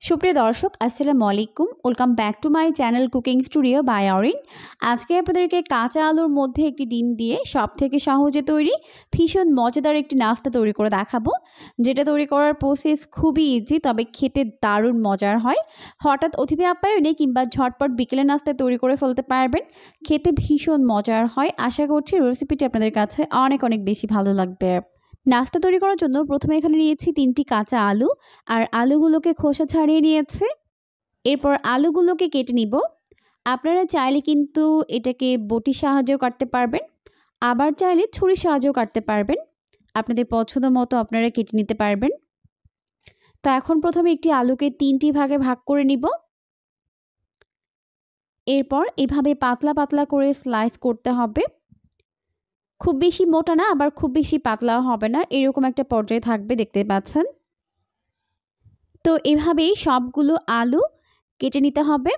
সুপ্রিয় দর্শক আসসালামু আলাইকুম। Welcome back to my channel cooking studio by Orin. আজকে আপনাদেরকে কাঁচা আলুর মধ্যে একটি ডিম দিয়ে সবথেকে সহজে তৈরি ভীষণ মজাদার একটি নাস্তা তৈরি করে দেখাবো, যেটা তৈরি করার প্রসেস খুবই ইজি, তবে খেতে দারুণ মজার হয়। হঠাৎ অতিথি আপ্যায়নে কিংবা ঝটপট বিকেলের নাস্তায় তৈরি করে ফেলতে পারবেন। খেতে ভীষণ মজার হয়। আশা করছি রেসিপিটি আপনাদের কাছে অনেক অনেক বেশি ভালো লাগবে। নাস্তা তৈরি করার জন্য প্রথমে এখানে নিয়েছি 3টি কাঁচা আলু, আর আলুগুলোকে খোসা ছাড়িয়ে নিয়েছি। এরপর আলুগুলোকে কেটে নিব। আপনারা চাইলে কিন্তু এটাকে বটির সাহায্যেও কাটতে পারবেন, আবার চাইলে ছুরির সাহায্যেও কাটতে পারবেন। আপনাদের পছন্দ মতো আপনারা কেটে নিতে পারবেন। তো এখন প্রথমে একটি আলুকে 3টি ভাগে ভাগ করে নিব। এরপর এভাবে পাতলা পাতলা করে স্লাইস করতে হবে। খুব বেশি মোটা না, আবার খুব বেশি পাতলাও হবে না, এরকম একটা পর্যায়ে থাকবে, দেখতে পাচ্ছেন। তো এভাবেই সবগুলো আলু কেটে নিতে হবে।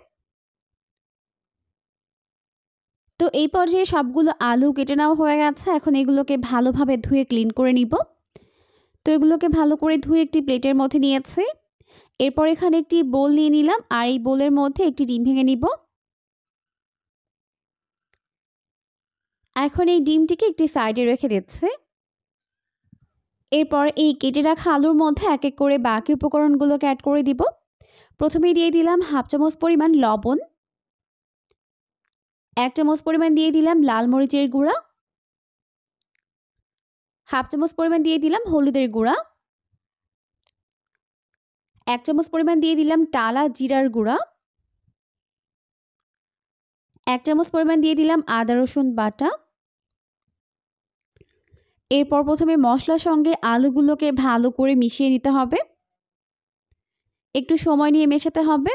তো এই পর্যায়ে সবগুলো আলু কেটে নেওয়া হয়ে গেছে। এখন এগুলোকে ভালোভাবে ধুয়ে ক্লিন করে নিব। তো এগুলোকে ভালো করে ধুয়ে একটি প্লেটের মধ্যে নিয়েছি। এরপর এখানে একটি বোল নিয়ে নিলাম, আর এই বোলের মধ্যে একটি ডিম ভেঙে নিব। এখন এই ডিমটিকে একটি সাইডে রেখে দিচ্ছি। এরপর এই কেটে রাখা আলুর মধ্যে এক এক করে বাকি উপকরণগুলোকে অ্যাড করে দিব। প্রথমেই দিয়ে দিলাম হাফ চামচ পরিমাণ লবণ, 1 চামচ পরিমাণ দিয়ে দিলাম লাল মরিচের গুঁড়া, হাফ চামচ পরিমাণ দিয়ে দিলাম হলুদের গুঁড়া, 1 চামচ পরিমাণ দিয়ে দিলাম টালা জিরার গুঁড়া, 1 চামচ পরিমাণ দিয়ে দিলাম আদা রসুন বাটা। এরপর প্রথমে মশলার সঙ্গে আলুগুলোকে ভালো করে মিশিয়ে নিতে হবে। একটু সময় নিয়ে মেশাতে হবে।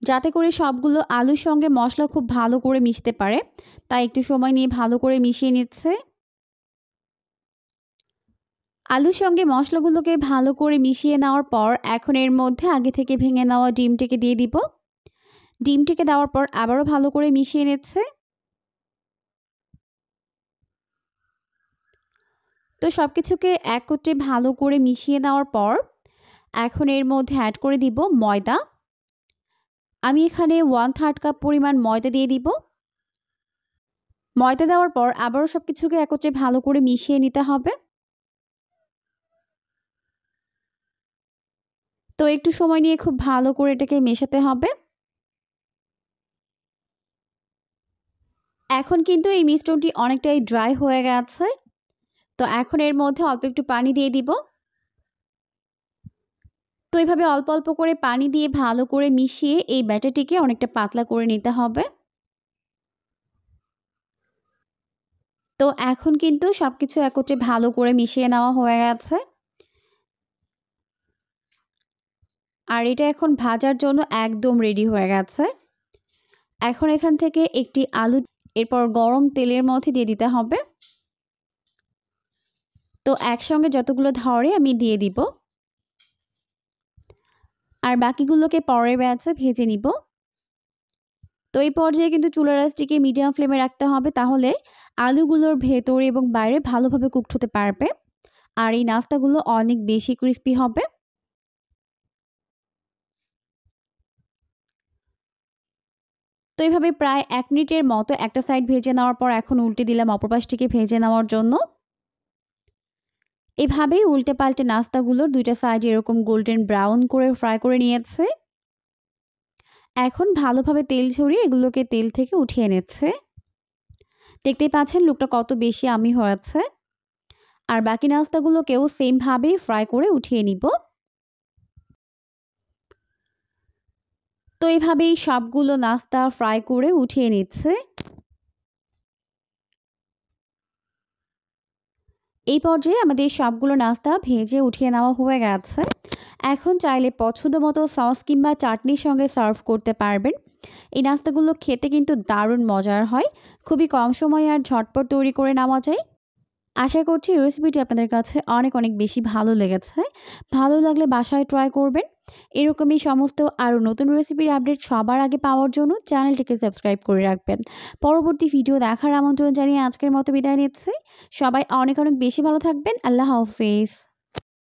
যাতে করে সবগুলো আলুর সঙ্গে মশলা খুব ভালো করে মিশতে পারে, তাই একটু সময় নিয়ে ভালো করে মিশিয়ে নিচ্ছে। আলুর সঙ্গে মশলাগুলোকে ভালো করে মিশিয়ে নেওয়ার পর এখন এর মধ্যে আগে থেকে ভেঙে নেওয়া ডিমটিকে দিয়ে দিব। ডিমটিকে দেওয়ার পর আবারও ভালো করে মিশিয়ে নিচ্ছে। তো সবকিছুকে একত্রে ভালো করে মিশিয়ে নেওয়ার পর এখন এর মধ্যে অ্যাড করে দিব ময়দা। আমি এখানে 1/3 কাপ পরিমাণ ময়দা দিয়ে দিব। ময়দা দেওয়ার পর আবারও সবকিছুকে একত্রে ভালো করে মিশিয়ে নিতে হবে। তো একটু সময় নিয়ে খুব ভালো করে এটাকে মেশাতে হবে। এখন কিন্তু এই মিশ্রণটি অনেকটাই ড্রাই হয়ে গেছে। তো এখন এর মধ্যে অল্প একটু পানি দিয়ে দিব। তো এইভাবে অল্প অল্প করে পানি দিয়ে ভালো করে মিশিয়ে এই ব্যাটারটিকে অনেকটা পাতলা করে নিতে হবে। তো এখন কিন্তু সবকিছু একত্রে ভালো করে মিশিয়ে নেওয়া হয়ে গেছে। আর এটা এখন ভাজার জন্য একদম রেডি হয়ে গেছে। এখন এখান থেকে একটি আলু এরপর গরম তেলের মধ্যে দিয়ে দিতে হবে। তো একসঙ্গে যতগুলো ধরে আমি দিয়ে দিব, আর বাকিগুলোকে পরের ব্যাচে ভেজে নিব। তো এই পর্যায়ে কিন্তু চুলার আঁচটিকে মিডিয়াম ফ্লেমে রাখতে হবে, তাহলে আলুগুলোর ভেতরে এবং বাইরে ভালোভাবে কুকড হতে পারবে, আর এই নাস্তাগুলো অনেক বেশি ক্রিস্পি হবে। তো এইভাবে প্রায় 1 মিনিটের মতো একটা সাইড ভেজে নেওয়ার পর এখন উল্টে দিলাম অপর পাশটিকে ভেজে নেওয়ার জন্য। এভাবেই উল্টে পাল্টে নাস্তাগুলোর দুইটা সাইড এরকম গোল্ডেন ব্রাউন করে ফ্রাই করে নিয়েছে। এখন ভালোভাবে তেল ঝরিয়ে এগুলোকে তেল থেকে উঠিয়ে নিচ্ছে। দেখতেই পাচ্ছেন লুকটা কত বেশি ইয়াম্মি হয়েছে। আর বাকি নাস্তাগুলোকেও সেম ভাবেই ফ্রাই করে উঠিয়ে নিব। তো এইভাবেই সবগুলো নাস্তা ফ্রাই করে উঠিয়ে নিচ্ছে। এই পর্যায়ে আমাদের সবগুলো নাস্তা ভেজে উঠিয়ে নেওয়া হয়ে গেছে। এখন চাইলে পছন্দ মতো সস কিংবা চাটনির সঙ্গে সার্ভ করতে পারবেন। এই নাস্তাগুলো খেতে কিন্তু দারুণ মজার হয়, খুবই কম সময়ে আর ঝটপট তৈরি করে নেওয়া যায়। আশা করছি রেসিপিটি আপনাদের কাছে অনেক অনেক বেশি ভালো লেগেছে। ভালো লাগলে বাসায় ট্রাই করবেন। এরকমই সমস্ত আরও নতুন রেসিপির আপডেট সবার আগে পাওয়ার জন্য চ্যানেলটিকে সাবস্ক্রাইব করে রাখবেন। পরবর্তী ভিডিও দেখার আমন্ত্রণ জানিয়ে আজকের মতো বিদায় নিচ্ছি। সবাই অনেক অনেক বেশি ভালো থাকবেন। আল্লাহ হাফেজ।